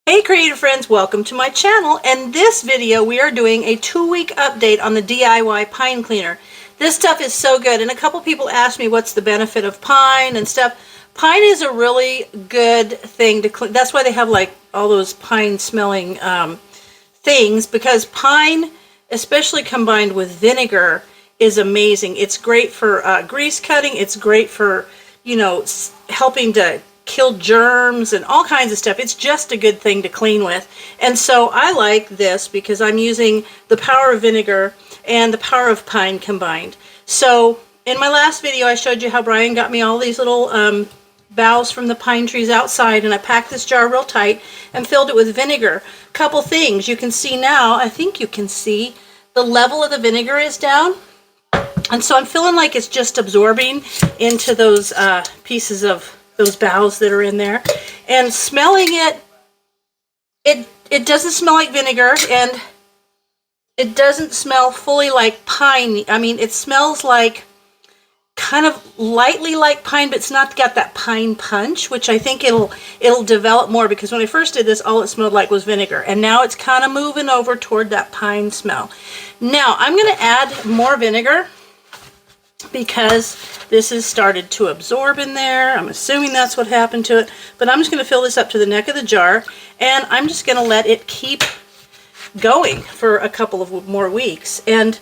Hey creative friends, welcome to my channel. And this video we are doing a 2-week update on the DIY pine cleaner. This stuff is so good, and a couple people asked me what's the benefit of pine and stuff. Pine is a really good thing to clean. That's why they have like all those pine smelling things, because pine, especially combined with vinegar, is amazing. It's great for grease cutting. It's great for, you know, helping to kill germs and all kinds of stuff. It's just a good thing to clean with. And so I like this because I'm using the power of vinegar and the power of pine combined. So in my last video I showed you how Brian got me all these little boughs from the pine trees outside, and I packed this jar real tight and filled it with vinegar. Couple things you can see now, I think you can see the level of the vinegar is down, and so I'm feeling like it's just absorbing into those pieces of those boughs that are in there. And smelling it, it doesn't smell like vinegar, and it doesn't smell fully like pine. I mean, it smells like kind of lightly like pine, but it's not got that pine punch, which I think it'll develop more, because when I first did this, all it smelled like was vinegar, and now it's kind of moving over toward that pine smell. Now I'm going to add more vinegar because this has started to absorb in there. I'm assuming that's what happened to it, but I'm just going to fill this up to the neck of the jar, and I'm just going to let it keep going for a couple of more weeks. And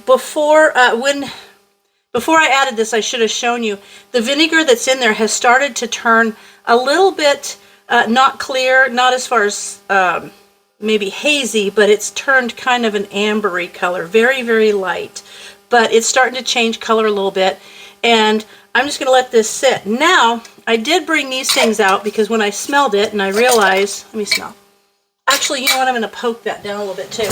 before I added this, I should have shown you the vinegar that's in there has started to turn a little bit not clear, not as far as maybe hazy, but it's turned kind of an ambery color, very, very light. But it's starting to change color a little bit, and I'm just going to let this sit. Now, I did bring these things out because when I smelled it and I realized, let me smell. Actually, you know what, I'm going to poke that down a little bit too.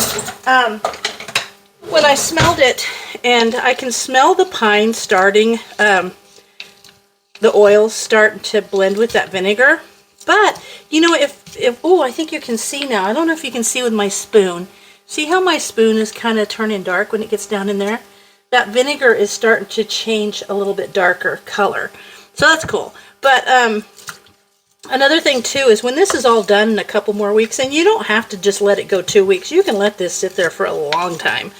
When I smelled it, and I can smell the pine starting, the oils starting to blend with that vinegar. But, you know, oh, I think you can see now. I don't know if you can see with my spoon. See how my spoon is kind of turning dark when it gets down in there? That vinegar is starting to change a little bit darker color. So that's cool. But another thing too is when this is all done in a couple more weeks, and you don't have to just let it go 2 weeks. You can let this sit there for a long time.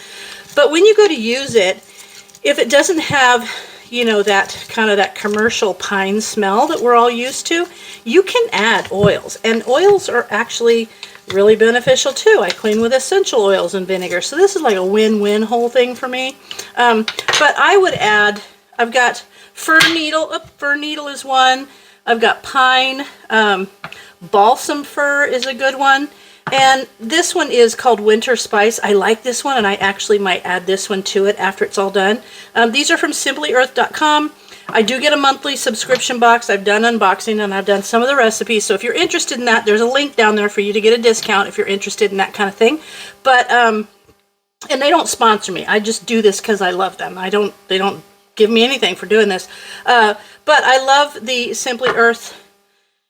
But when you go to use it, if it doesn't have, you know, that kind of that commercial pine smell that we're all used to, you can add oils. And oils are actually really beneficial too. I clean with essential oils and vinegar, so this is like a win-win whole thing for me. But I would add, I've got fir needle. Fir needle is one. I've got pine. Balsam fir is a good one, and this one is called Winter Spice. I like this one, and I actually might add this one to it after it's all done. These are from simplyearth.com. I do get a monthly subscription box. I've done unboxing, and I've done some of the recipes. So if you're interested in that, there's a link down there for you to get a discount if you're interested in that kind of thing. But and they don't sponsor me. I just do this because I love them. They don't give me anything for doing this. But I love the Simply Earth,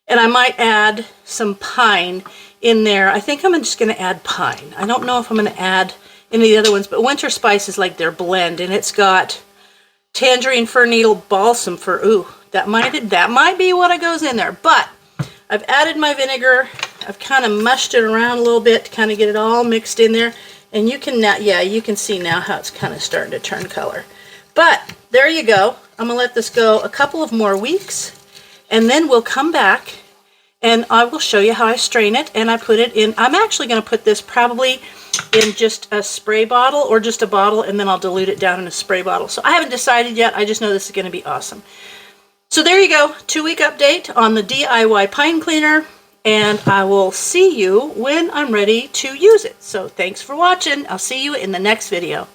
and I might add some pine in there. I think I'm just going to add pine. I don't know if I'm going to add any of the other ones, but Winter Spice is like their blend, and it's got tangerine, fir needle, balsam fir. Ooh, that might be what goes in there. But I've added my vinegar. I've kind of mushed it around a little bit to kind of get it all mixed in there. And you can now, yeah, you can see now how it's kind of starting to turn color. But there you go. I'm going to let this go a couple of more weeks, and then we'll come back and I will show you how I strain it. And I put it in, I'm actually going to put this probably in just a spray bottle or just a bottle, and then I'll dilute it down in a spray bottle. So I haven't decided yet. I just know this is going to be awesome. So there you go, 2-week update on the DIY pine cleaner, and I will see you when I'm ready to use it. So thanks for watching. I'll see you in the next video.